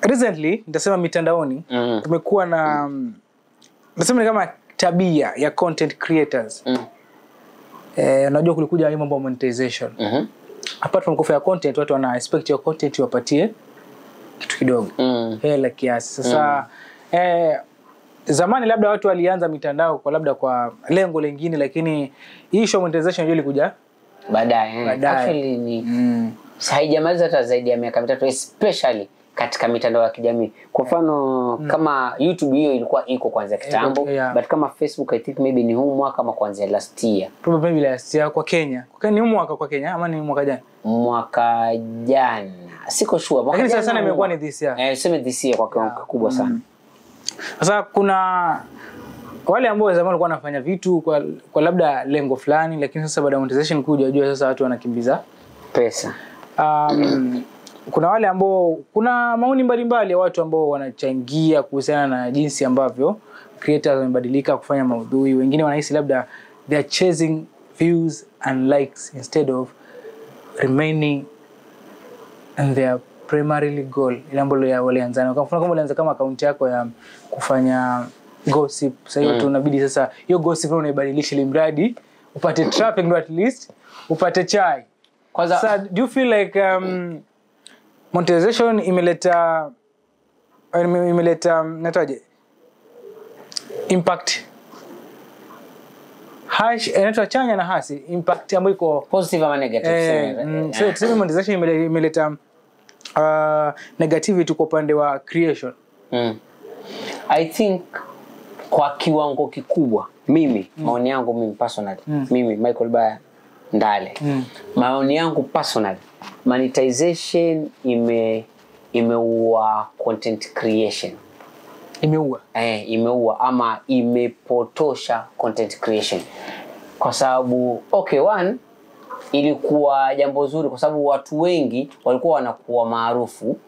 recently nitasema mitandaoni tumekuwa na nasema ni kama tabia ya content creators. Unajua kulikuja hii mambo ya monetization. Apart from kufanya content, watu wana expect your content iwapatie kitu kidogo. Hela kiasi. Sasa zamani labda watu walianza mitandao kwa labda kwa lengo lingine, lakini hii show monetization ilikuja baadaye. Actually ni haijamaliza hata zaidi ya miaka 3, especially katika mitandao ya kijamii. Kwa mfano kama YouTube hiyo ilikuwa iko kwanza kitambo, but kama Facebook I think maybe ni huu mwaka kama kwanza last year. Probably last year kwa Kenya. Kwa ni mwaka kwa Kenya ama ni mwaka jana? Mwaka jana. Siko sure. Lakini sasa sana imekuwa ni this year. Sema this year kwa kiwango kikubwa sana. Sasa kuna wale ambao zamani walikuwa wanafanya vitu kwa labda lengo fulani, lakini sasa baada ya monetization kuja, unajua sasa watu wanakimbiza pesa. Kuna wale ambao kuna maoni mbalimbali ya watu ambao wanachangia kuhusiana na jinsi ambavyo creators wamebadilika kufanya maudhui. Wengine wanahisi labda they are chasing views and likes instead of remaining in their primarily goal, ile ambalo walianza. Kwa mfano kama ulianza kama account yako ya kufanya gossip, sasa hiyo tunabidi sasa hiyo gossip unaibadilisha ili mradi upate traffic, ndo at least upate chai. Kwanza so, do you feel like monetization imeleta nataje impact inaitwa chanya na hasi, impact ambayo iko positive ama negative? So tuseme monetization imeleta negativity kwa upande wa creation. I think kwa kiwango kikubwa mimi maoni yangu mimi personally, mimi Michael Baya Ndale, maoni yangu personally, monetization imeua content creation. Imeua ama imepotosha content creation. Kwa sababu one, ilikuwa jambo zuri kwa sababu watu wengi walikuwa wanakuwa maarufu,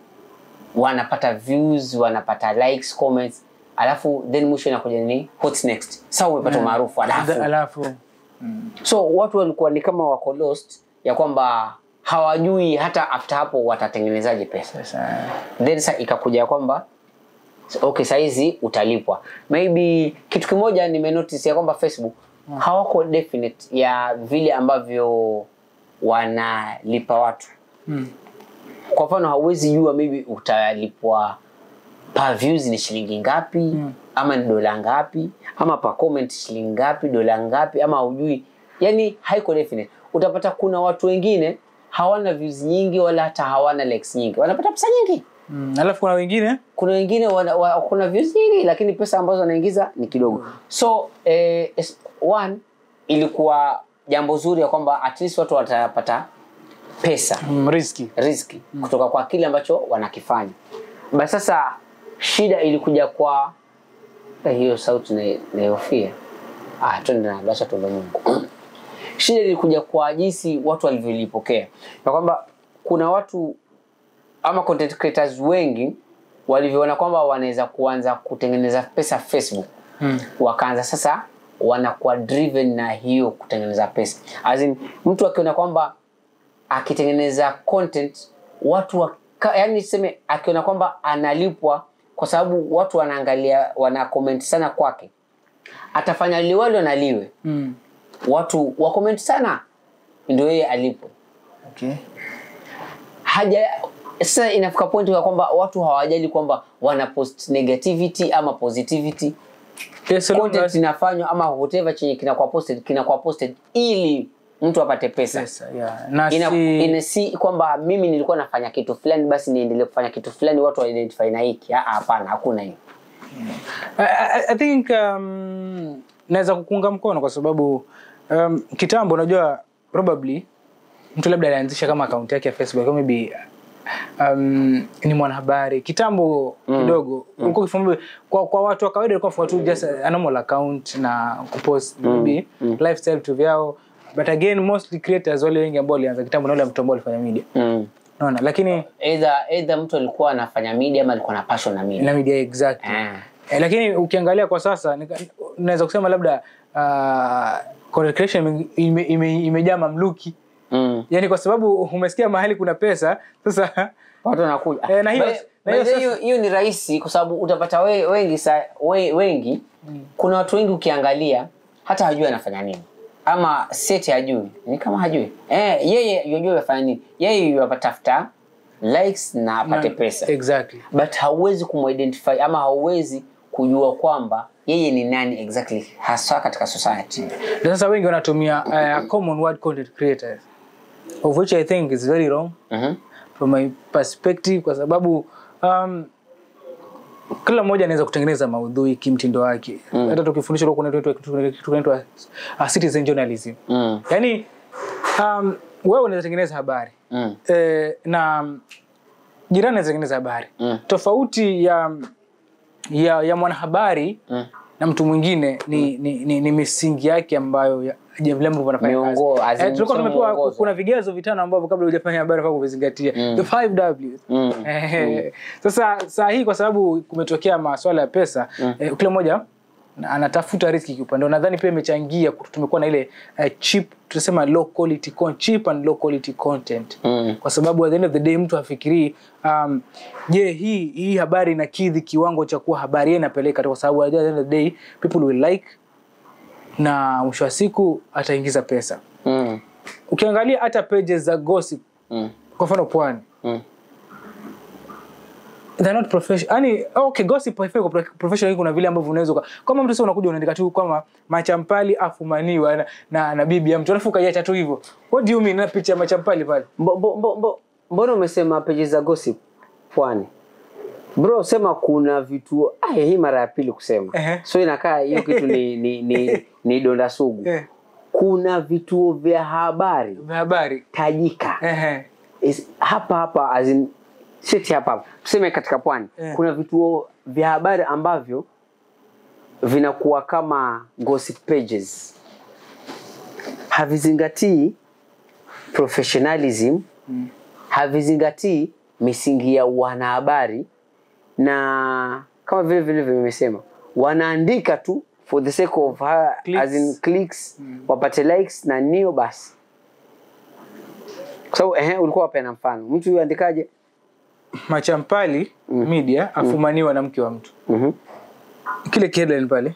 wanapata views, wanapata likes, comments, alafu then mwisho inakuja nini? What's next? Sasa umepata maarufu alafu. So watu walikuwa ni kama wako lost ya kwamba hawajui hata after hapo watatengenezaje pesa. Then sasa ikakuja kwamba saizi utalipwa. Maybe kitu kimoja nimenotice ya kwamba Facebook hawako definite ya vile ambavyo wanalipa watu. Kwa mfano hauwezi jua maybe utalipwa per views ni shilingi ngapi, ama ni dola ngapi, ama per comment shilingi ngapi, dola ngapi, ama hujui. Yani haiko definite. Utapata kuna watu wengine hawana views nyingi wala hata hawana likes nyingi, wanapata pesa nyingi. Alafu kuna wengine kuna views nyingi lakini pesa ambazo wanaingiza ni kidogo. So one, ilikuwa jambo zuri ya kwamba at least watu watapata pesa, riski kutoka kwa kile ambacho wanakifanya. Basi sasa shida ilikuja kwa hiyo sauti na hofia. Twende na basha tuombe Mungu. Shida ilikuja kwa jinsi watu walivyolipokea. Na kwamba kuna watu ama content creators wengi walivyoona kwamba wanaweza kuanza kutengeneza pesa Facebook. Wakaanza sasa wanakuwa driven na hiyo kutengeneza pesa. As in mtu akiona kwamba akitengeneza content watu yani sema akiona kwamba analipwa kwa sababu watu wanaangalia, wana comment sana kwake, atafanya liwalo na liwe. Watu wa comment sana ndio yeye alipo. Sasa inafika point ya kwamba watu hawajali kwamba wana post negativity ama positivity. Content inafanywa ama whatever chenye kinakuwa posted ili mtu apate pesa. Inasi kwamba mimi nilikuwa nafanya kitu fulani basi niendelee kufanya kitu fulani watu wa identify na hiki. Hapana, hakuna hiyo. I think naweza kukunga mkono kwa sababu kitambo unajua probably mtu labda alianzisha kama account yake ya Facebook kama maybe ni mwanahabari kitambo kidogo. Uko kifumbi kwa watu wa kawaida walikuwa tu just a normal account na kupost maybe lifestyle tu vyao. But again mostly creators wale wengi ambao walianza kitambo na wale mtu ambao alifanya media. Unaona, lakini either mtu alikuwa anafanya media ama alikuwa na passion na media. Na media exactly. Lakini ukiangalia kwa sasa naweza kusema labda content creation imejaa mamluki. Yani kwa sababu umesikia mahali kuna pesa sasa watu wanakuja. Na hiyo ni rahisi kwa sababu utapata wengi kuna watu wengi ukiangalia hata hajui anafanya nini ama seti hajui ni kama hajui yeye yajua afanya nini, yeye yatafuta likes na apate pesa. Exactly. But hauwezi kumidentify ama hauwezi kujua kwamba yeye ni nani exactly hasa katika society. Sasa wengi wanatumia common word content creators, of which I think is very wrong from my perspective, kwa sababu kila mmoja anaweza kutengeneza maudhui kimtindo wake. Hata tukifundisha leo kuna kitu kinaitwa citizen journalism. Yaani wewe unaweza tengeneza habari na jirani anaweza tengeneza habari. Tofauti ya mwanahabari na mtu mwingine ni misingi yake ambayo vile ambavyo wanafanya kazi. Tulikuwa tumepewa kuna vigezo vitano ambavyo kabla hujafanya habari unafaa kuvizingatia. The 5 Ws. Sasa hii kwa sababu kumetokea masuala ya pesa, kila mmoja anatafuta riski kiupande. Nadhani pia imechangia tumekuwa na ile cheap, tunasema cheap and low quality content. Kwa sababu at the end of the day mtu afikiri je, hii habari inakidhi kiwango cha kuwa habari inapeleka, kwa sababu at the end of the day people will like na mwisho wa siku ataingiza pesa. Ukiangalia hata pages za gossip kwa mfano Pwani, they're not professional. Yaani okay, gossip haifai kwa professional. Kuna vile ambavyo unaweza kama mtu sasa unakuja unaandika tu kama Machampali afumaniwa na bibi ya mtu alafu kaiacha tu hivyo. What do you mean na picha ya Machampali pale? Mbona umesema pages za gossip Pwani? Bro, sema kuna vitu hii mara ya pili kusema. So inakaa hiyo kitu ni donda sugu. Kuna vituo vya habari tajika. Hapa as in city hapa. Tuseme katika Pwani. Kuna vituo vya habari ambavyo vinakuwa kama gossip pages. Havizingatii professionalism, havizingatii misingi ya wanahabari, na kama vile vimesema wanaandika tu for the sake of as in clicks, wapate likes na nio basi. So ulikuwa hapa na mfano mtu yule andikaje Machampali media afumaniwa na mke wa mtu. Kile headline pale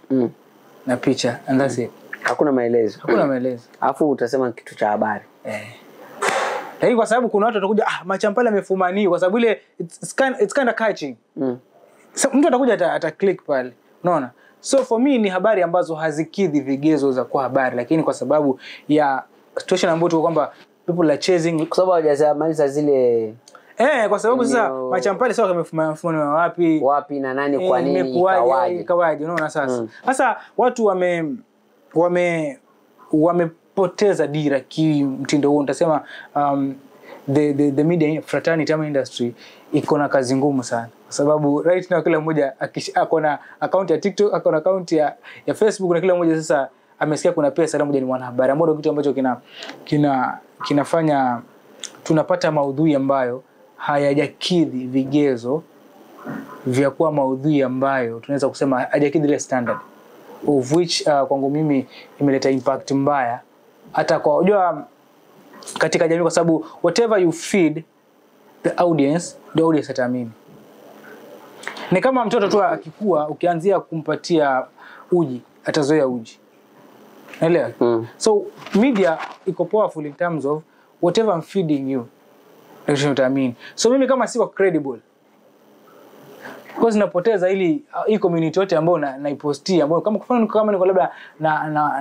na picha and that's it. Hakuna maelezo. Alafu utasema kitu cha habari. Lakini kwa sababu kuna watu watakuja Machampali amefumaniwa kwa sababu ile it's kind of catching. So, mtu atakuja ata click pale. Unaona? So for me ni habari ambazo hazikidhi vigezo za kuwa habari, lakini kwa sababu ya situation ambayo tuko kwamba people are chasing, kwa sababu hawajamaliza zile kwa sababu sasa Machampali sasa wamefumaniwa wapi na nani, kwa nini ikawaje, unaona sasa. Sasa watu wamepoteza dira kimtindo huo. Nitasema the media fraternity ama industry iko na kazi ngumu sana, kwa sababu right now kila mmoja ako na account ya TikTok, ako na account ya Facebook, na kila mmoja sasa amesikia kuna pesa, na mmoja ni mwanahabari, ambao kitu ambacho kinafanya tunapata maudhui ambayo hayajakidhi vigezo vya kuwa maudhui ambayo tunaweza kusema hayajakidhi ile standard, of which kwangu mimi imeleta impact mbaya hata kwa unajua katika jamii, kwa sababu whatever you feed the audience ataamini. Ni kama mtoto tu akikua ukianzia kumpatia uji atazoea uji. Unaelewa? So media iko powerful in terms of whatever I'm feeding you utaamini. So mimi kama siko credible, because napoteza hii community yote ambayo naipostia, ambayo kama niko labda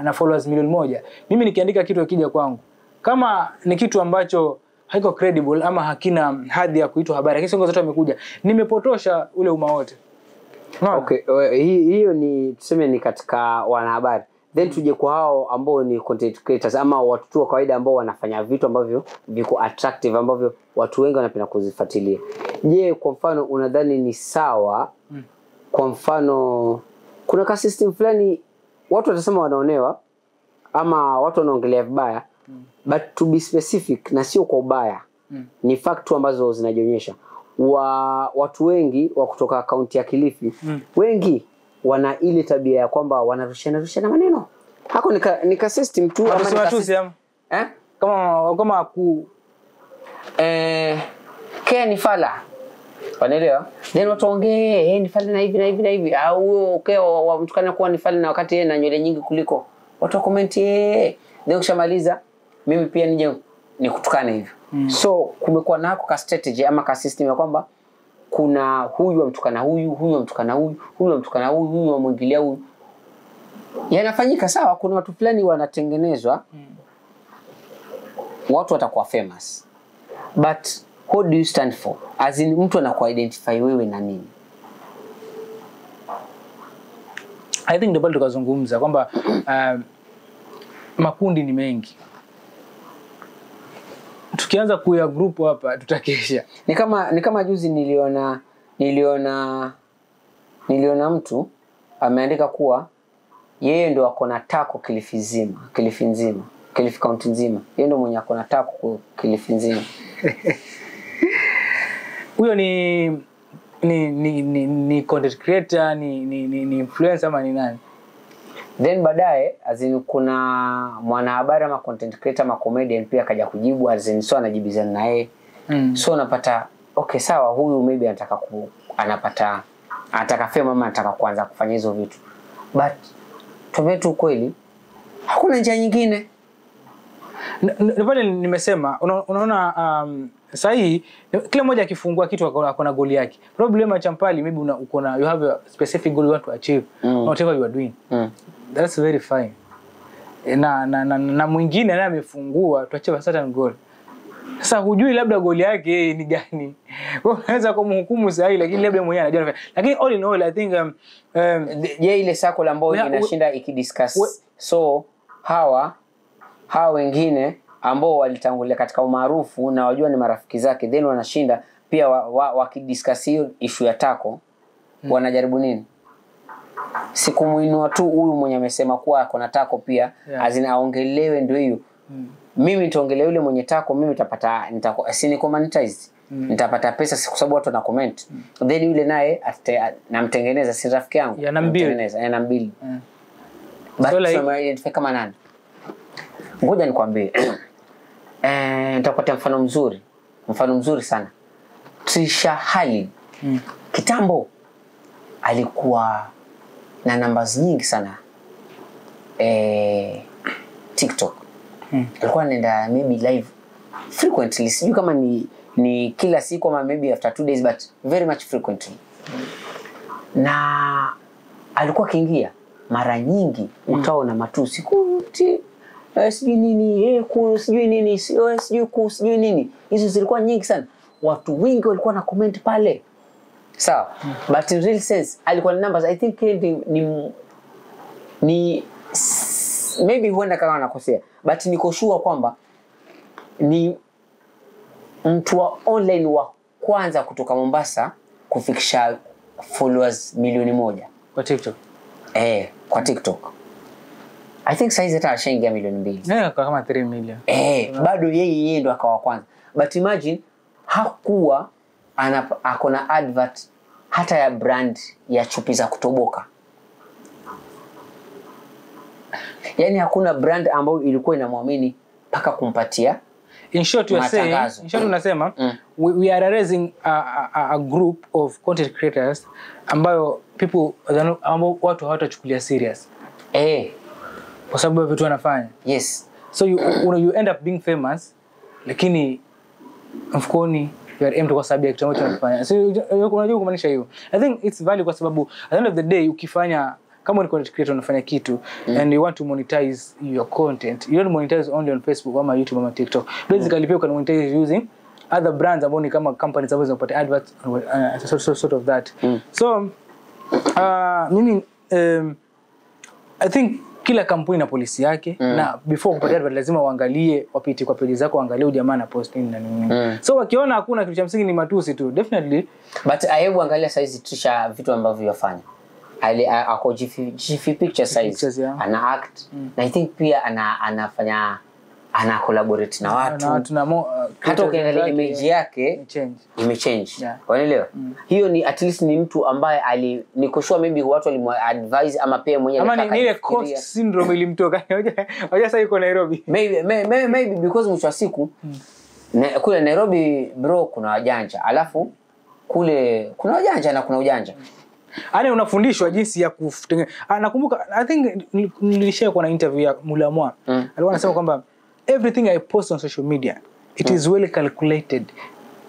na followers milioni 1, mimi nikiandika kitu kikija kwangu kama ni kitu ambacho haiko credible ama hakina hadhi ya kuitwa habari, lakini songo zote wamekuja, nimepotosha ule umma wote. Okay, hiyo ni tuseme ni katika wanahabari. Then tuje kwa hao ambao ni content creators ama watu tu wa kawaida ambao wanafanya vitu ambavyo viko attractive, ambavyo watu wengi wanapenda kuzifuatilia. Je, kwa mfano unadhani ni sawa? Kwa mfano kuna ka system fulani watu watasema wanaonewa ama watu wanaongelea vibaya, but to be specific na sio kwa ubaya, ni fact ambazo zinajionyesha. Watu wengi wa kutoka akaunti ya Kilifi wengi wana ile tabia ya kwamba wanarushana maneno. Hako nika system tu ama kama Ken Fala Wanaelewa? Then watu ongee, ni Fally na hivi na hivi na hivi. Au okay wamtukana kuwa ni Fally na wakati yeye na nywele nyingi kuliko. Watu comment then ukishamaliza mimi pia nije nikutukane hivyo. So kumekuwa nako ka strategy ama ka system ya kwamba kuna huyu amtukana huyu, huyu amtukana huyu, huyu amtukana huyu, huyu amwingilia huyu. Yanafanyika sawa, kuna watu fulani wanatengenezwa watu watakuwa famous. But what do you stand for? As in mtu anaku identify wewe na nini? I think ndio tukazungumza kwamba makundi ni mengi. Tukianza kuya group hapa tutakesha. Ni kama juzi niliona mtu ameandika kuwa yeye ndo ako na tako Kilifi nzima, Kilifi County nzima. Yeye ndo mwenye ako na tako Kilifi nzima. Huyo ni content creator, ni influencer ama ni nani? Then baadaye azini kuna mwanahabari ama content creator ama comedian pia akaja kujibu azini so anajibizana na yeye. So unapata okay sawa huyu maybe anataka fame ama anataka kuanza kufanya hizo vitu. But tumetu kweli hakuna njia nyingine. Nipale nimesema unaona sahi kila mmoja akifungua kitu akona goal yake. Problem ya Champali maybe you have a specific goal you want to achieve, whatever you are doing. That's very fine. Na mwingine naye amefungua to achieve a certain goal. Sasa hujui labda goal yake ni gani. Wewe unaweza kumhukumu sahi lakini labda mwenyewe anajua. Lakini all in all I think ile circle ambayo inashinda ikidiscuss. So hawa wengine ambao walitangulia katika umaarufu na wajua ni marafiki zake then wanashinda pia wakidiscuss hiyo issue ya tako. Wanajaribu nini? Sikumuinua tu huyu mwenye amesema kuwa ako na tako pia azina aongelewe ndio hiyo. Mimi nitaongelea yule mwenye tako, mimi nitako monetized. Nitapata pesa kwa sababu watu wana comment. Then yule naye namtengeneza si rafiki yangu. Namtengeneza anambili. But identify kama nani? Ngoja nikwambie. Nitakupatia mfano mzuri sana. Trisha Halid kitambo alikuwa na numbers nyingi sana TikTok. Alikuwa anaenda maybe live frequently, sijui kama ni kila siku ama maybe after 2 days but very much frequently. Na alikuwa kiingia mara nyingi utaona matusi kuti sijui nini sijui nini sijui nini. Hizo zilikuwa nyingi sana. Watu wengi walikuwa na comment pale. Sawa. But in real sense alikuwa na numbers I think ni maybe huenda kama nakosea but niko sure kwamba ni mtu wa online wa kwanza kutoka Mombasa kufikisha followers 1,000,000 kwa TikTok. Kwa TikTok. I think size hata ashaingia 2,000,000. Kama 3 million. Bado yeye ndo akawa kwanza. But imagine hakuwa akona advert hata ya brand ya chupi za kutoboka. Yani hakuna brand ambayo ilikuwa inamwamini mpaka kumpatia. In short you are saying, unasema we are raising a group of content creators ambayo ambao watu hawatachukulia serious. Kwa sababu vitu wanafanya. Yes. So you end up being famous lakini mfukoni you are empty kwa sababu ya kitu ambacho unafanya. So unajua kumaanisha hiyo. I think it's value kwa sababu at the end of the day ukifanya kama ni content creator unafanya kitu and you want to monetize your content, you don't monetize only on Facebook ama YouTube ama TikTok. Basically pia you can monetize using other brands ambao ni kama companies ambazo zinapata adverts sort of that. So mimi I think kila kampuni na policy yake na before kupata advert lazima uangalie wapiti kwa page zako uangalie jamaa na post nini na nini. So wakiona hakuna kitu cha msingi ni matusi tu definitely but hebu angalia size Trisha vitu ambavyo yafanya. Ako GF picture size ana act na I think pia anafanya collaborate na watu hata ukiangalia image yake imechange. Unaelewa? Hiyo ni at least ni mtu ambaye niko sure maybe watu walimadvise ama pia mwenyewe kama ni ile cost syndrome ilimtoka. Hoja sasa yuko Nairobi. Maybe because mwisho wa siku kule Nairobi bro kuna wajanja alafu kule kuna ujanja na kuna ujanja. Yaani unafundishwa jinsi ya kutengeneza. Nakumbuka I think nilishare kwa na interview ya Mulamwa. Alikuwa anasema kwamba everything I post on social media it is well calculated,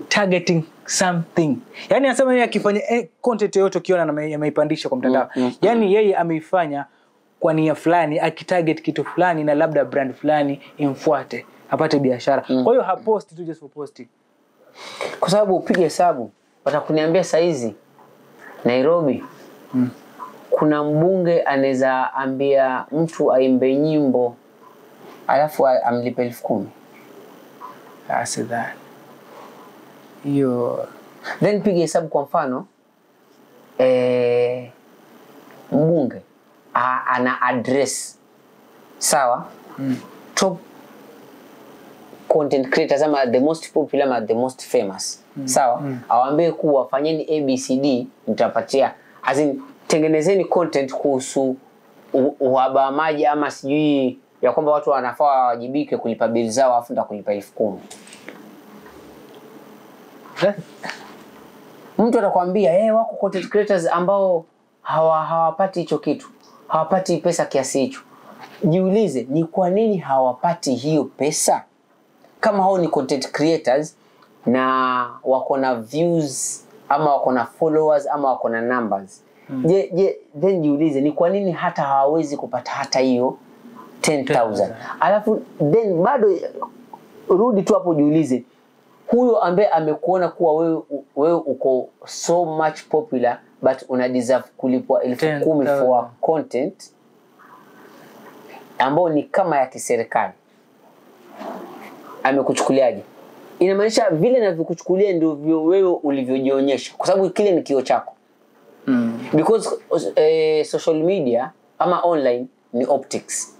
targeting something. Yaani anasema yeye akifanya content yoyote ukiona ameipandisha kwa mtandao. Yaani yeye ameifanya kwa nia fulani, akitarget kitu fulani na labda brand fulani imfuate, apate biashara. Kwa hiyo haposti tu just for posting. Kwa sababu upige hesabu, watakuniambia saa hizi Nairobi kuna mbunge anaweza ambia mtu aimbe nyimbo alafu amlipe 10,000. Asidhani. Hiyo then piga hesabu kwa mfano mbunge ana address sawa top content creators ama the most popular ama the most famous sawa awaambie kuwa fanyeni ABCD nitapatia as in tengenezeni content kuhusu uhaba maji ama sijui ya kwamba watu wanafaa wajibike kulipa bili zao afu nitakulipa 10,000. Mtu atakwambia wako content creators ambao hawapati hicho kitu, hawapati pesa kiasi hicho. Jiulize ni kwa nini hawapati hiyo pesa? Kama hao ni content creators na wako na views ama wako na followers ama wako na numbers. Then jiulize ni kwa nini hata hawawezi kupata hata hiyo 10,000. Alafu then bado rudi tu hapo jiulize huyo ambaye amekuona kuwa wewe uko so much popular but una deserve kulipwa 10,000 for content ambao ni kama ya kiserikali. Amekuchukuliaje? Inamaanisha vile anavyokuchukulia ndio wewe ulivyojionyesha kwa sababu kile ni kioo chako. Because social media ama online ni optics.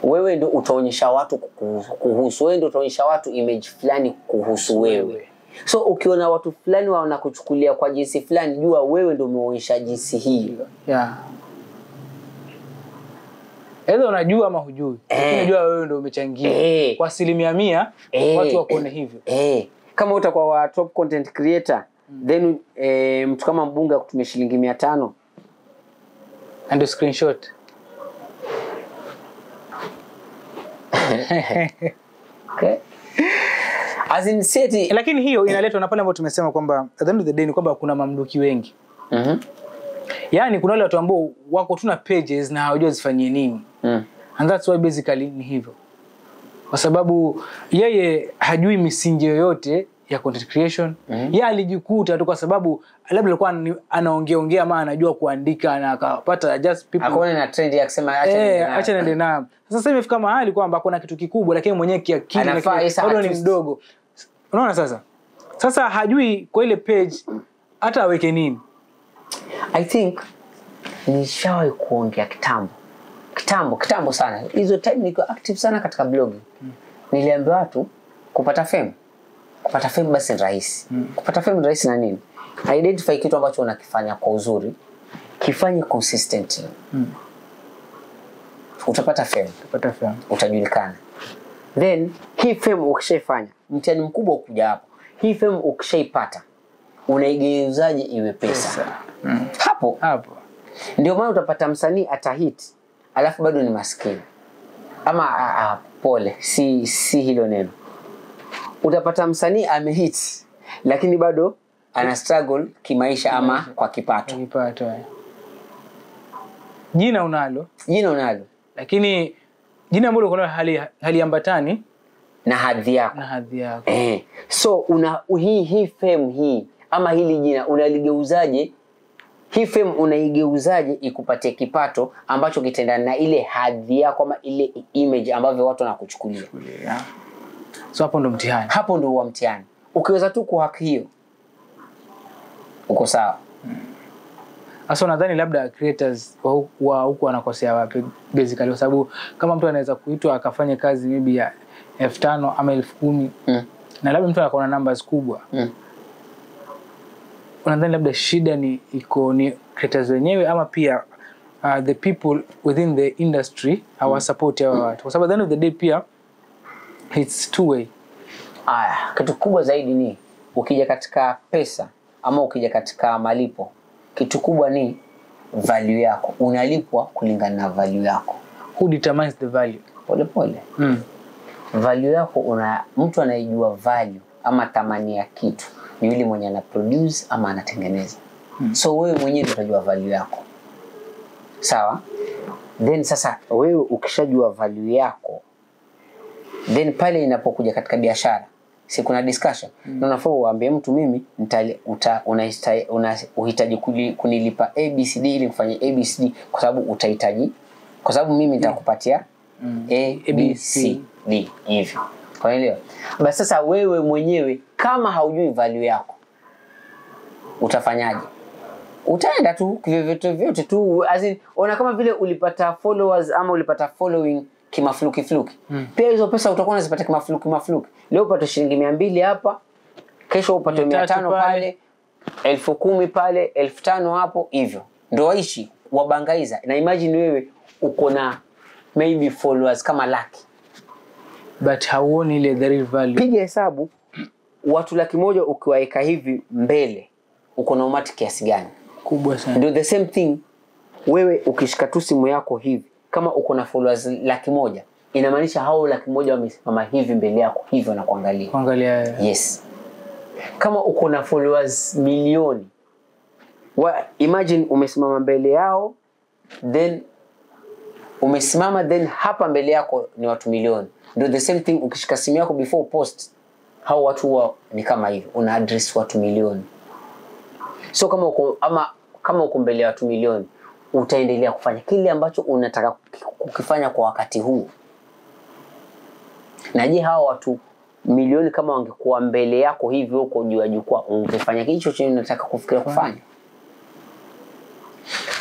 Wewe ndio utaonyesha watu kuhusu, wewe ndio utaonyesha watu image fulani kuhusu wewe. So ukiona watu fulani wanakuchukulia kwa jinsi fulani, jua wewe ndio umeonyesha jinsi hiyo. Either unajua ama hujui. Unajua wewe ndio umechangia kwa 100% watu wakuone hivyo. Kama utakuwa wa top content creator then mtu kama mbunge akutumia shilingi 500 and a screenshot. Okay. As in city, lakini hiyo inaletwa na pale ambapo tumesema kwamba at the end of the day ni kwamba kuna mamluki wengi. Yaani kuna wale watu ambao wako tuna pages na hawajui zifanyie nini. And that's why basically ni hivyo. Kwa sababu yeye hajui misingi yoyote ya content creation. Yeye alijikuta tu kwa sababu labda alikuwa anaongea ama anajua kuandika na akapata just people akaona na trend ya kusema acha niende na. Sasa imefika mahali kwamba kuna kitu kikubwa lakini mwenyewe kiakili bado ni mdogo. Unaona sasa? Sasa hajui kwa ile page hata aweke nini. I think nishawahi kuongea kitambo sana. Hizo time niko active sana katika blogging. Niliambia watu kupata fame basi ni rahisi. Kupata fame ni rahisi na nini? Identify kitu ambacho unakifanya kwa uzuri, kifanye consistently. Utapata fame, utajulikana. Then hii fame ukishaifanya, mtihani mkubwa ukuja hapo. Hii fame ukishaipata, unaigeuzaje iwe pesa? Hapo ndio maana utapata msanii atahit alafu bado ni maskini. Ama pole, si hilo neno. Utapata msanii amehit lakini bado ana struggle kimaisha ama kwa kipato. Jina unalo lakini jina ambalo uko haliambatani na hadhi yako. So hii fame hii ama hili jina unaligeuzaje? Hii fame unaigeuzaje ikupatie kipato ambacho kitendana na ile hadhi yako ama ile image ambavyo watu wanakuchukulia. So hapo ndo mtihani. Hapo ndo mtihani. Ukiweza tu kuhaki hiyo uko sawa. Sasa nadhani labda creators wa huko wanakosea wapi basically, kwa sababu kama mtu anaweza kuitwa akafanya kazi maybe ya 5,000 ama 10,000 na labda mtu anakuwa na numbers kubwa. Unadhani labda shida ni creators wenyewe ama pia the people within the industry our support ya watu? Kwa sababu at the end of the day pia it's two way. Kitu kubwa zaidi ni ukija katika pesa ama ukija katika malipo, kitu kubwa ni value yako. Unalipwa kulingana na value yako. Who determines the value? Pole pole. Value yako, mtu anayejua value ama thamani ya kitu ni yule mwenye ana produce ama anatengeneza. So wewe mwenyewe ndio unajua value yako. Sawa? Then sasa wewe ukishajua value yako, then pale inapokuja katika biashara, si kuna discussion. Na unafaa uambie mtu, mimi unahitaji kunilipa ABCD ili kufanya ABCD kwa sababu utahitaji, kwa sababu mimi nitakupatia ABCD hivyo. Kwa hiyo basi sasa wewe mwenyewe kama haujui value yako utafanyaje? Utaenda tu vyote tu, as in ona kama vile ulipata followers ama ulipata following kimafluki. Pia hizo pesa utakuwa unazipata kimafluki. Leo upate shilingi 200 hapa, kesho upate 500 pale, 10,000 pale, 5,000 hapo hivyo. Ndio waishi wabangaiza. Na imagine wewe uko na maybe followers kama laki, but hauoni ile the real value. Piga hesabu watu 100,000 ukiwaeka hivi mbele, uko na umati kiasi gani? Kubwa sana. Ndio the same thing, wewe ukishika tu simu yako hivi, kama uko na followers 100,000, inamaanisha hao 100,000 wamesimama hivi mbele yako hivyo na kuangalia. Yes. Kama uko na followers milioni, imagine umesimama mbele yao, then umesimama, then hapa mbele yako ni watu milioni. Ndio the same thing, ukishika simu yako before post, hao watu ni kama hivyo, una address watu milioni. So kama uko mbele ya watu milioni, utaendelea kufanya kile ambacho unataka kukifanya kwa wakati huu. Na je, hao watu milioni kama wangekuwa mbele yako hivyo huko juu ya jukwaa, ungefanya hicho chenye unataka kufikiria kufanya?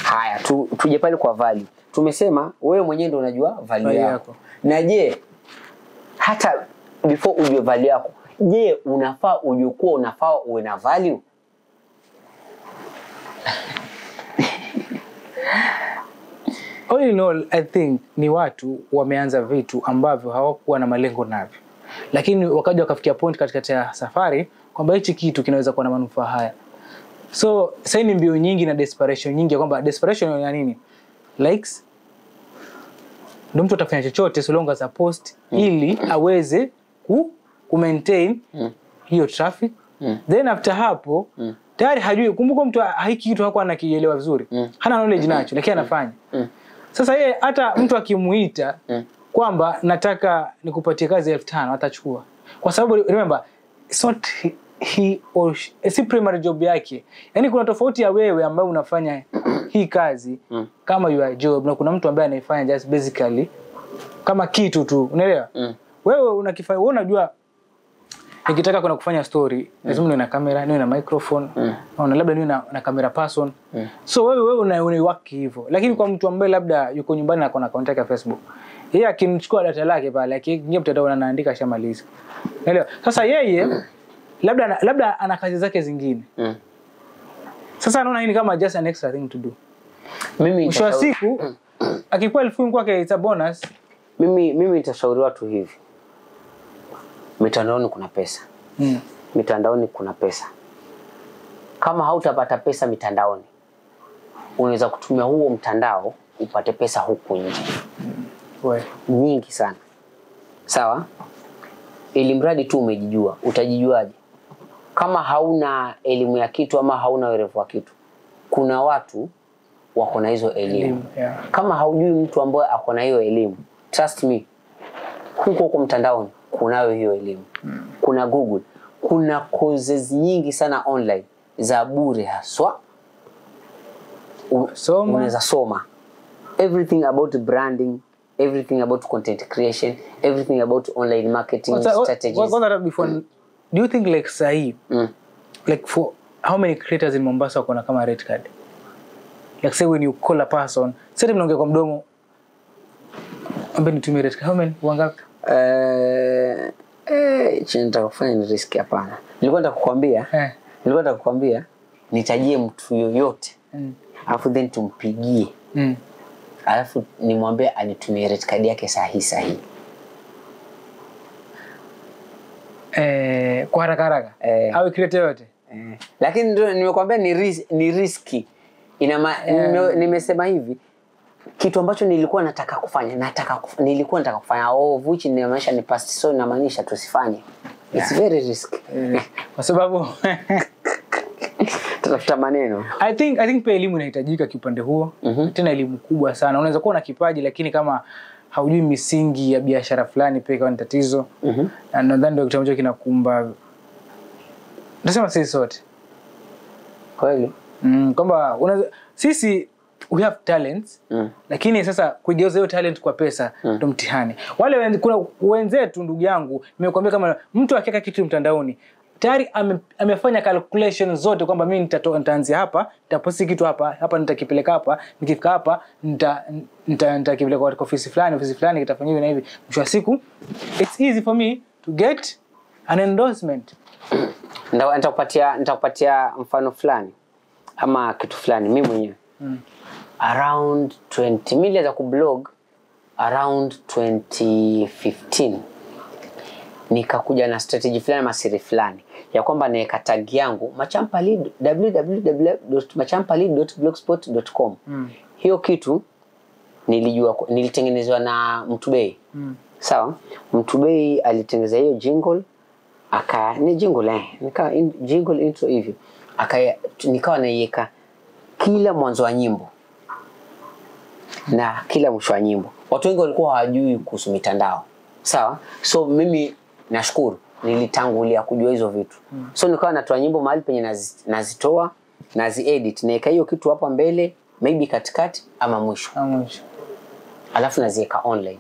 Haya, tuje pale kwa value. Tumesema wewe mwenyewe ndio unajua value yako. Na je, hata before ujue value yako, je, unafaa uwe na value? All in all, I think ni watu wameanza vitu ambavyo hawakuwa na malengo navyo, lakini wakaja wakafikia point katikati ya safari kwamba hichi kitu kinaweza kuwa na manufaa haya. So sasa ni mbio nyingi na desperation nyingi, kwamba desperation ya nini? Likes. Ndio mtu atafanya chochote so long as a post ili aweze ku maintain hiyo traffic. Then after hapo tayari hajui, kumbuka mtu hiki kitu hakuwa anakielewa vizuri. Hana knowledge nacho, lakini anafanya. Sasa yeye hata mtu akimuita kwamba nataka nikupatie kazi 5,000 atachukua. Kwa sababu remember, it's not he or she, si primary job yake. Yaani kuna tofauti ya wewe ambaye unafanya hii kazi kama your job, na kuna mtu ambaye anaifanya just basically kama kitu tu, unaelewa? Wewe unakifanya, wewe unajua nikitaka kuna kufanya story, lazima niwe na kamera, niwe na microphone, na labda niwe na camera person. So wewe unaiwork hivyo. Lakini kwa mtu ambaye labda yuko nyumbani na ako na account yake ya Facebook, yeye akimchukua data lake pale, akiingia mtandao anaandika shamaliza. Unaelewa? Sasa yeye labda ana kazi zake zingine. Sasa anaona hii ni kama just an extra thing to do. Mwisho wa siku akikuwa 10,000 kwake it's a bonus. Mimi nitashauri watu hivi. Mitandaoni kuna pesa. Mitandaoni kuna pesa. Kama hautapata pesa mitandaoni, unaweza kutumia huo mtandao upate pesa huku nje. Nyingi sana. Sawa? Ili mradi tu umejijua. Utajijuaje? Kama hauna elimu ya kitu ama hauna uwerevu wa kitu, kuna watu wako na hizo elimu. Kama haujui mtu ambaye ako na hiyo elimu, trust me, huko mtandaoni kunayo hiyo elimu. Kuna Google, kuna courses nyingi sana online za bure haswa. Unaweza soma everything about branding, everything about content creation, everything about online marketing strategies. Do you think like sahi, like for how many creators in Mombasa wako na kama red card? Like say when you call a person, sasa mnaongea kwa mdomo, ambaye nitumie red card, how many wangapi? Nataka kufanya ni risk hapana. Nilikuwa nataka kukwambia nitajie mtu yoyote. Alafu then tumpigie. Alafu nimwambie anitumie red card yake sahihi. Kwa haraka au create yote. Lakini ndio nimekuambia ni risky. Nimesema hivi kitu ambacho nilikuwa nataka kufanya which inamaanisha ni past, so inamaanisha tusifanye. It's very risky. Kwa sababu tutafuta maneno. I think pia elimu inahitajika kiupande huo. Tena elimu kubwa sana. Unaweza kuwa na kipaji lakini kama haujui misingi ya biashara fulani pia ikawa ni tatizo. Na nadhani ndio kitu ambacho kinakumba. Nasema sisi sote. Kweli. Kwamba sisi we have talents, lakini sasa kugeuza hiyo talent kwa pesa ndio mtihani. Wale kuna wenzetu ndugu yangu, nimekuambia kama mtu akiweka kitu mtandaoni tayari amefanya calculation zote kwamba mimi nitaanzia hapa, nitaposti kitu hapa nitakipeleka hapa, nikifika hapa nitakipeleka kwa ofisi fulani kitafanya hivi na hivi. Mwisho wa siku it's easy for me to get an endorsement. Nitakupatia mfano fulani ama kitu fulani mimi mwenyewe. Around 20 million za kublog around 2015 nikakuja na strategy fulani masiri fulani ya kwamba naweka tag yangu machampalead www.machampalead.blogspot.com. Hiyo kitu nilitengenezwa na Mtubei. Sawa? Mtubei alitengeneza hiyo jingle jingle intro hivi. Nikawa naiweka kila mwanzo wa nyimbo na kila mwisho wa nyimbo. Watu wengi walikuwa hawajui kuhusu mitandao. Sawa? So mimi nashukuru nilitangulia kujua hizo vitu. So nikawa natoa nyimbo mahali penye nazitoa, nazi-edit, naeka hiyo kitu hapa mbele, maybe katikati ama mwisho. Alafu naziweka online.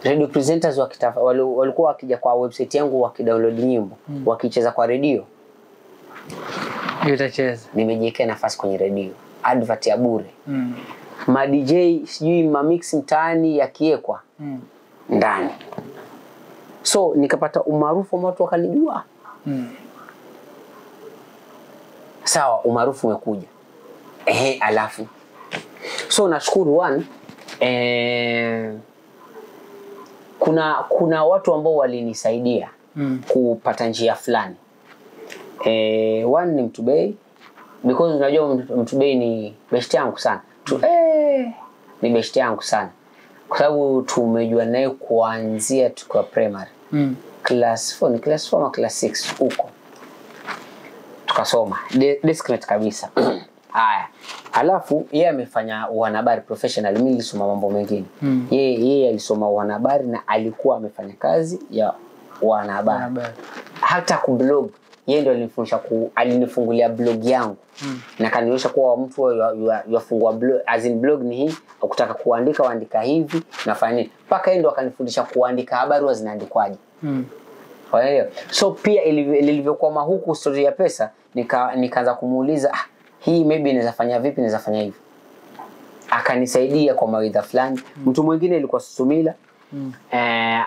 Radio presenters walikuwa wakija kwa website yangu wakidownload nyimbo, wakicheza kwa radio. Utacheza. Nimejiwekea nafasi kwenye radio. Advert ya bure. Ma DJ sijui ma mix mtaani yakiekwa ndani. So nikapata umaarufu, watu wakanijua. Sawa, umaarufu umekuja. Alafu so nashukuru kuna watu ambao walinisaidia kupata njia fulani. One ni Mtubei, because unajua Mtubei ni best yangu sana. Ni best yangu sana. Kwa sababu tumejua naye kuanzia tukiwa primary. Class 4 ama class 6 huko. Tukasoma discreet kabisa. Haya. Alafu yeye amefanya wanahabari professional, mimi nilisoma mambo mengine. Yeye alisoma wanahabari na alikuwa amefanya kazi ya wanahabari. Hata kublog yeye ndio alinifungulia blog yangu. Na kanionyesha kuwa mtu yafungua blog, as in blog ni hii, ukitaka kuandika waandika hivi nafanya nini. Paka yeye ndio akanifundisha kuandika habari zinaandikwaje. Kwa hiyo so pia ilivyokuwa huku story ya pesa nikaanza kumuuliza hii maybe naweza fanya vipi, naweza fanya hivi. Akanisaidia kwa mawaidha fulani. Mtu mwingine ilikuwa Susumila.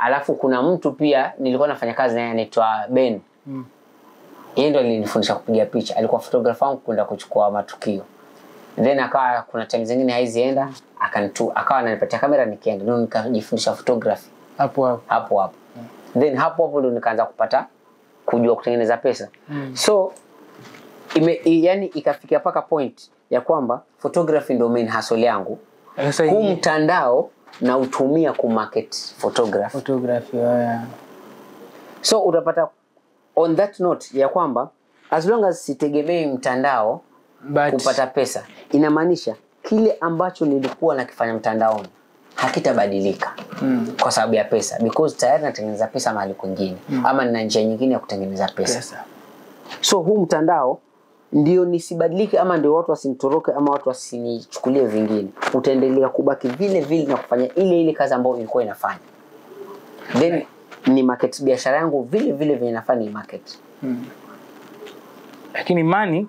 Alafu kuna mtu pia nilikuwa nafanya kazi naye anaitwa Ben. Yeye ndo alinifundisha kupiga picha. Alikuwa photographer wangu kwenda kuchukua matukio. Then akawa kuna time zingine haizienda, akawa ananipatia kamera nikienda. Ndio nikajifundisha photography. Hapo. Then hapo ndo nikaanza kujua kutengeneza pesa. So yani ikafikia paka point ya kwamba photography ndio main hustle yangu. Huu mtandao na utumia ku market photography. So utapata on that note ya kwamba as long as sitegemei mtandao kupata pesa, inamaanisha kile ambacho nilikuwa nakifanya mtandaoni hakitabadilika kwa sababu ya pesa, because tayari natengeneza pesa mahali kwingine ama nina njia nyingine ya kutengeneza pesa. So huu mtandao ndio nisibadilike ama ndio watu wasinitoroke ama watu wasinichukulie vingine. Utaendelea kubaki vile vile na kufanya ile kazi ambayo ilikuwa inafanya. Then ni market biashara yangu vile vile venye nafanya market. Lakini money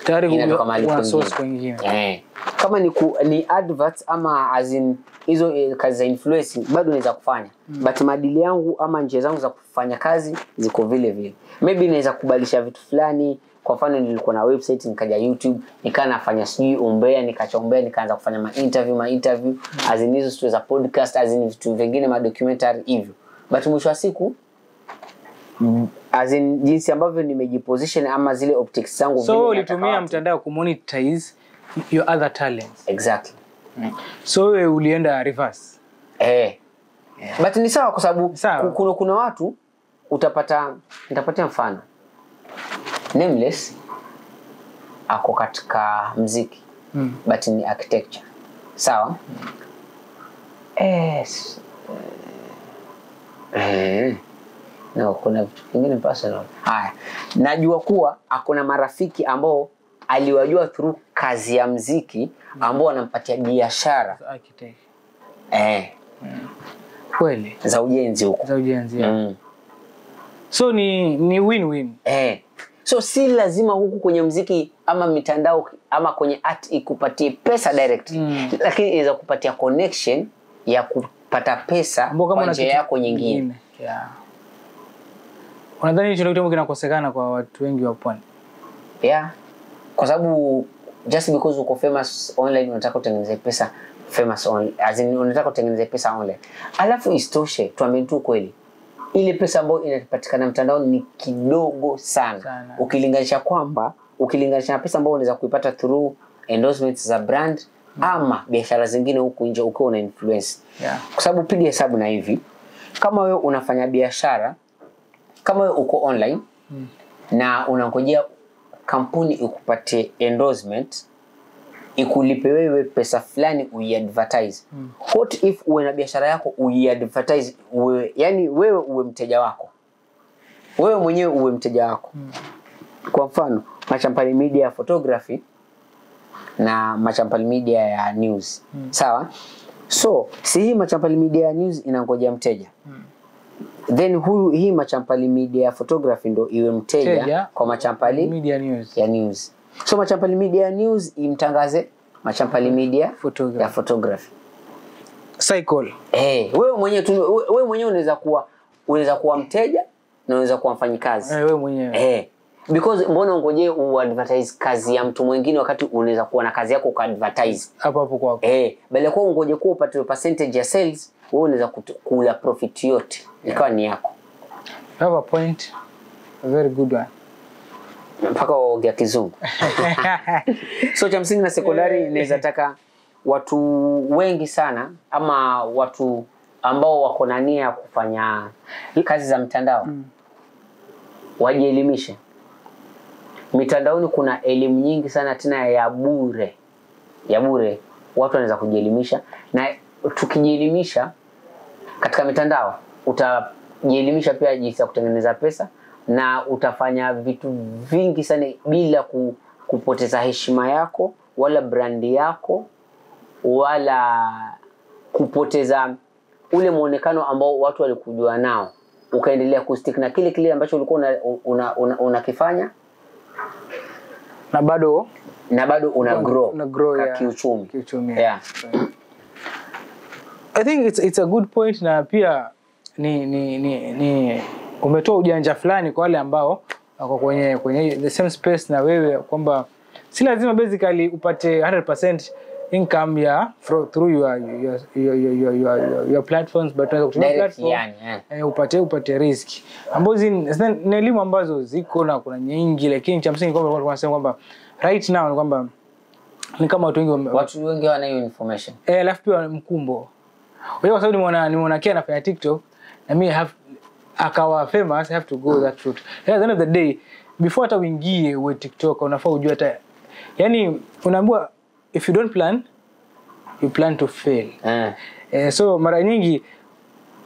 tayari kuna source kwingine. Kama ni adverts ama as in hizo kazi za influencing bado naweza kufanya. But madili yangu ama njia zangu za kufanya kazi ziko vile vile. Maybe naweza kubadilisha vitu fulani. Kwa mfano nilikuwa na website nikaja YouTube, nikaanza nafanya sijui umbea, nikachombea, nikaanza kufanya ma interview as in hizo stories za podcast, as in vitu vingine ma documentary hivyo. But mwisho wa siku as in jinsi ambavyo nimejiposition ama zile optics zangu So ulitumia mtandao kumonetize your other talents. Exactly. So wewe ulienda reverse. But ni sawa kwa sababu kuna watu nitapatia mfano. Nameless ako katika muziki. But ni architecture. Sawa? Yes. No, kuna vitu vingine personal. Haya. Najua kuwa akona marafiki ambao aliwajua through kazi ya muziki ambao wanampatia biashara. Architect. Kweli. Za ujenzi huko. Za ujenzi. So ni win-win. So si lazima huku kwenye muziki ama mitandao ama kwenye art ikupatie pesa direct. Lakini inaweza kupatia connection ya kupata pesa kwa njia yako nyingine. Unadhani hicho kitu kinakosekana kwa watu wengi wa pwani? Kwa sababu just because uko famous online unataka kutengeneza pesa famous online, as in unataka kutengeneza pesa online. Alafu istoshe, tuambie tu kweli. Ile pesa ambayo inapatikana mtandaoni ni kidogo sana. Ukilinganisha na pesa ambayo unaweza kuipata through endorsements za brand ama biashara zingine huku nje ukiwa una influence. Kwa sababu piga hesabu na hivi, kama wewe unafanya biashara, kama wewe uko online na unangojea kampuni ikupatie endorsement, ikulipe wewe pesa fulani uiadvertise. What if uwe na biashara yako uiadvertise wewe, yani wewe uwe mteja wako. Wewe mwenyewe uwe mteja wako. Kwa mfano, Machampali Media ya photography na Machampali Media ya news. Sawa? So, si hii Machampali Media ya news inangojea mteja. Then hii Machampali Media ya photography ndo iwe mteja kwa Machampali Media news. Ya news. So Machampali Media ya news imtangaze Machampali Media ya photography. Cycle. Wewe mwenyewe unaweza kuwa mteja na unaweza kuwa mfanyikazi. Wewe mwenyewe. Because mbona ungoje uadvertise kazi ya mtu mwingine wakati unaweza kuwa na kazi yako ukaadvertise hapo kwako. Bali kwa ungoje kuwa upate percentage ya sales, wewe unaweza kula profit yote ikawa ni yako. You have a point. A very good one. Mpaka waongea kizungu. So cha msingi na sekondari inaweza taka watu wengi sana ama watu ambao wako na nia ya kufanya kazi za mtandao wajielimishe. Mitandaoni kuna elimu nyingi sana tena ya bure. Watu wanaweza kujielimisha, na tukijielimisha katika mitandao utajielimisha pia jinsi ya kutengeneza pesa, na utafanya vitu vingi sana bila kupoteza heshima yako wala brandi yako wala kupoteza ule muonekano ambao watu walikujua nao. Ukaendelea kustick na kile ambacho ulikuwa unakifanya na bado una grow kiuchumi. I think it's a good point, na pia ni umetoa ujanja fulani kwa wale ambao wako kwenye the same space na wewe, kwamba si lazima basically upate 100% income through your platforms, but unaweza kutumia platform upate risk ambazo ni elimu ambazo ziko na kuna nyingi, lakini cha msingi kwamba tunasema kwamba right now ni kwamba ni kama watu wengi wana hiyo information. Alafu pia mkumbo wewe, kwa sababu nimeona kia anafanya TikTok na mimi akawa famous, I have to go that route. At the end of the day, before hata uingie uwe TikTok unafaa ujue hata, yani unaambiwa if you don't plan, you plan to fail. So mara nyingi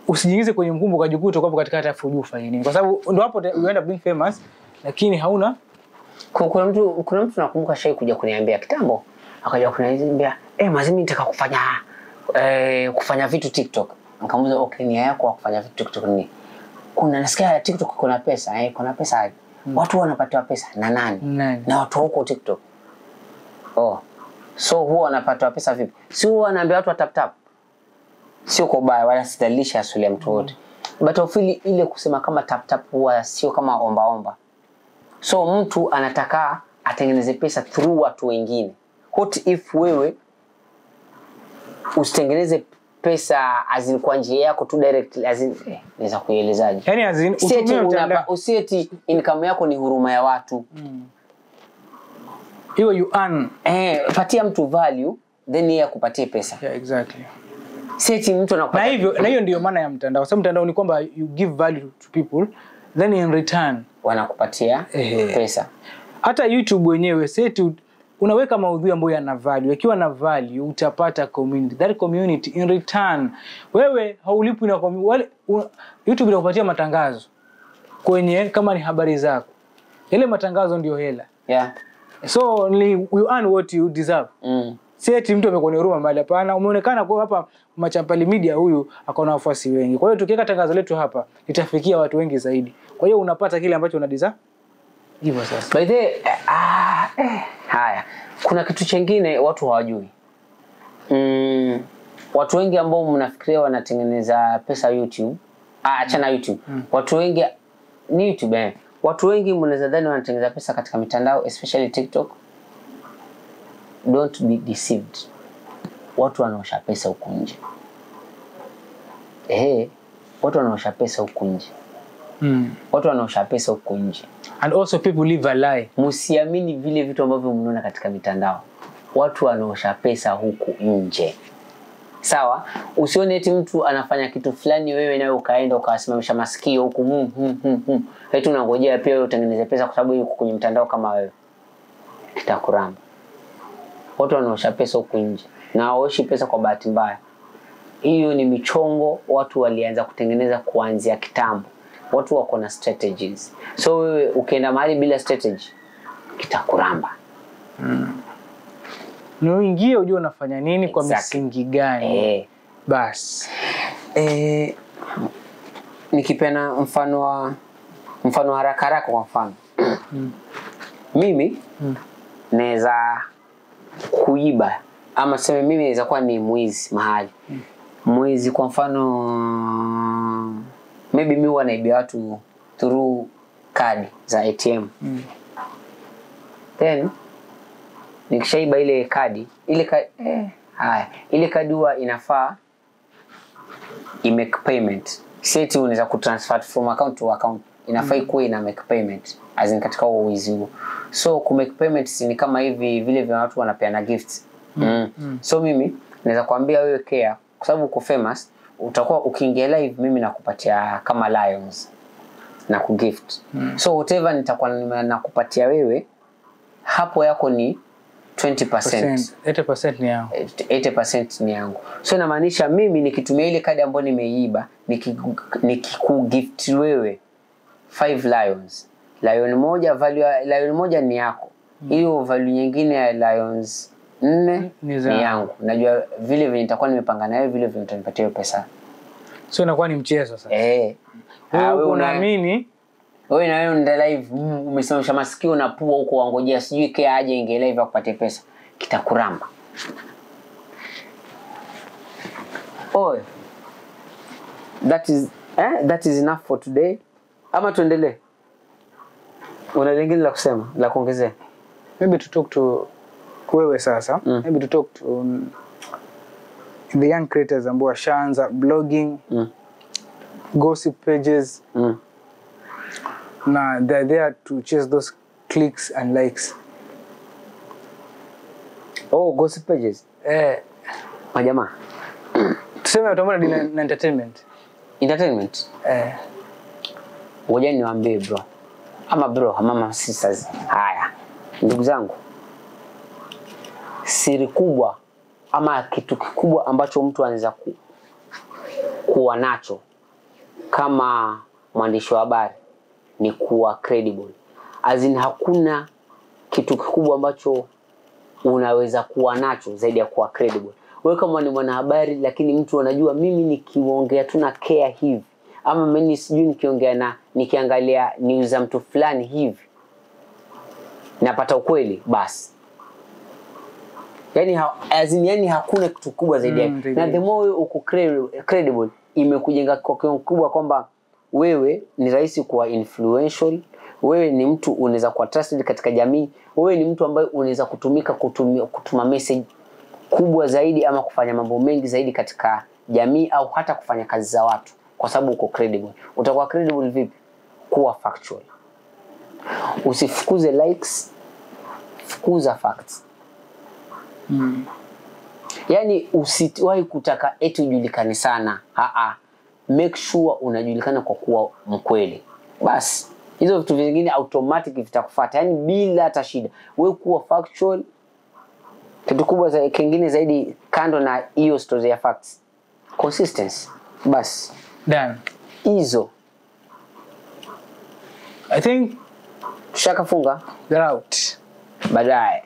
usijiingize kwenye mkumbo ukajikuta kwamba katikati afu ujue ufanye nini, kwa sababu ndio hapo you end up being famous lakini hauna. Kuna mtu nakumbuka shai kuja kuniambia kitambo, akaja kuniambia mazimi nitaka kufanya vitu TikTok. Nikamuuliza okay, nia yako ya kufanya vitu TikTok ni? Nasikia TikTok kuna pesa, kuna pesa. Watu wanapata pesa na nani? Na watu huko TikTok. So huwa wanapata pesa vipi? Si huwa anaambia watu tap. Sio kwa baya wala sidalisha asili ya mtu wote. But ofili ile kusema kama tap huwa sio kama omba. So mtu anataka atengeneze pesa through watu wengine. What if wewe usitengeneze pesa azin kwa njia yako tu direct azin naweza kuielezaje? Yaani azin utumie mtandao. Usieti income yako ni huruma ya watu. Hiyo you earn. Patia mtu value then yeye akupatie pesa. Yeah, exactly. Sieti mtu anakupatia. Na hiyo ndio maana ya mtandao. Sababu mtandao ni kwamba you give value to people then in return wanakupatia pesa. Hata YouTube wenyewe seti unaweka maudhui ambayo yana value. Ikiwa na value utapata community. That community in return wewe haulipwi na YouTube inakupatia matangazo kwenye kama ni habari zako. Ile matangazo ndio hela. Yeah. So you earn what you deserve. Seti mtu amekuwa ni huruma mahali hapana. Umeonekana kwa hapa Machampali Media huyu akaona wafuasi wengi. Kwa hiyo tukiweka tangazo letu hapa itafikia watu wengi zaidi. Kwa hiyo unapata kile ambacho una deserve. Hivyo sasa. By the haya. Kuna kitu kingine watu hawajui. Watu wengi ambao mnafikiria wanatengeneza pesa YouTube, achana YouTube. Watu wengi ni YouTube. Watu wengi mnaweza dhani wanatengeneza pesa katika mitandao especially TikTok. Don't be deceived. Watu wanaosha pesa huko nje. Watu wanaosha pesa huko nje. Watu wanaosha pesa huko nje. And also people live a lie. Msiamini vile vitu ambavyo mnaona katika mitandao. Watu wanaosha pesa huko nje. Sawa? Usione eti mtu anafanya kitu fulani wewe nawe ukaenda ukasimamisha masikio huko eti unangojea pia wewe utengeneze pesa kwa sababu yuko kwenye mtandao kama wewe. Kitakuramba. Watu wanaosha pesa huko nje na hawaoshi pesa kwa bahati mbaya. Hiyo ni michongo watu walianza kutengeneza kuanzia kitambo. Watu wako na strategies. So wewe ukienda mahali bila strategy kitakuramba. Na uingie ujue unafanya nini kwa misingi gani. Bas. Nikipena mfano haraka kwa mfano. Mimi naweza kuiba ama sema mimi naweza kuwa ni mwizi mahali. Mwizi kwa mfano maybe mimi huwa naibia watu through card za ATM. Then nikishaiba ile kadi, ile kadi huwa inafaa i-make payment. Seti unaweza kutransfer from account to account. Inafaa ikuwe ina make payment as in katika huo wizi huo. So ku make payments ni kama hivi vile vya watu wanapeana gifts. So mimi naweza kuambia wewe care kwa sababu uko famous utakuwa ukiingia live mimi nakupatia kama lions na kugift. So whatever nitakuwa nakupatia wewe hapo yako ni 20%. 80% ni yangu. 80% ni yangu. So inamaanisha mimi nikitumia ile kadi ambayo nimeiba nikikugift wewe 5 lions. Lion moja value lion moja ni yako. Hiyo value nyingine ya lions 4 ni yangu. Najua vile vile nitakuwa nimepanga na wewe vile vile utanipatia pesa. So inakuwa ni mchezo sasa. Wewe unaamini wewe na wewe ndio live umesimamisha masikio na pua huko wangojea sijui kea aje inge live akupatie pesa. Kitakuramba. That is enough for today. Ama tuendelee. Una lingine la kusema, la kuongezea? Maybe to talk to wewe sasa. Maybe to talk to the young creators ambao washaanza blogging, gossip pages. Na they're there to chase those clicks and likes. Gossip pages. Majamaa. Tuseme utamona na entertainment. Entertainment? Ngoja niwaambie bro. Ama bro, mama sisters. Haya. Ndugu zangu. Siri kubwa ama kitu kikubwa ambacho mtu anaweza kuwa nacho kama mwandishi wa habari ni kuwa credible. As in hakuna kitu kikubwa ambacho unaweza kuwa nacho zaidi ya kuwa credible. Wewe kama ni mwanahabari lakini mtu anajua mimi nikiongea tu na care hivi ama mimi sijui nikiongea na nikiangalia news za mtu fulani hivi napata ukweli basi. Yani hakuna kitu kubwa zaidi na the more uko credible imekujenga kwa kiwango kubwa kwamba wewe ni rahisi kuwa influential, wewe ni mtu unaweza kuwa trusted katika jamii, wewe ni mtu ambaye unaweza kutuma message kubwa zaidi ama kufanya mambo mengi zaidi katika jamii au hata kufanya kazi za watu, kwa sababu uko credible. Utakuwa credible vipi? Kuwa factual. Usifukuze likes, fukuza facts. Yani usiwahi kutaka eti ujulikane sana. Make sure unajulikana kwa kuwa mkweli. Basi hizo vitu vingine automatic vitakufuata, yani bila hata shida. Wewe kuwa factual. Kitu kubwa kingine zaidi kando na hiyo story ya facts, consistency. Basi done hizo. I think Tushakafunga. they're out. Baadaye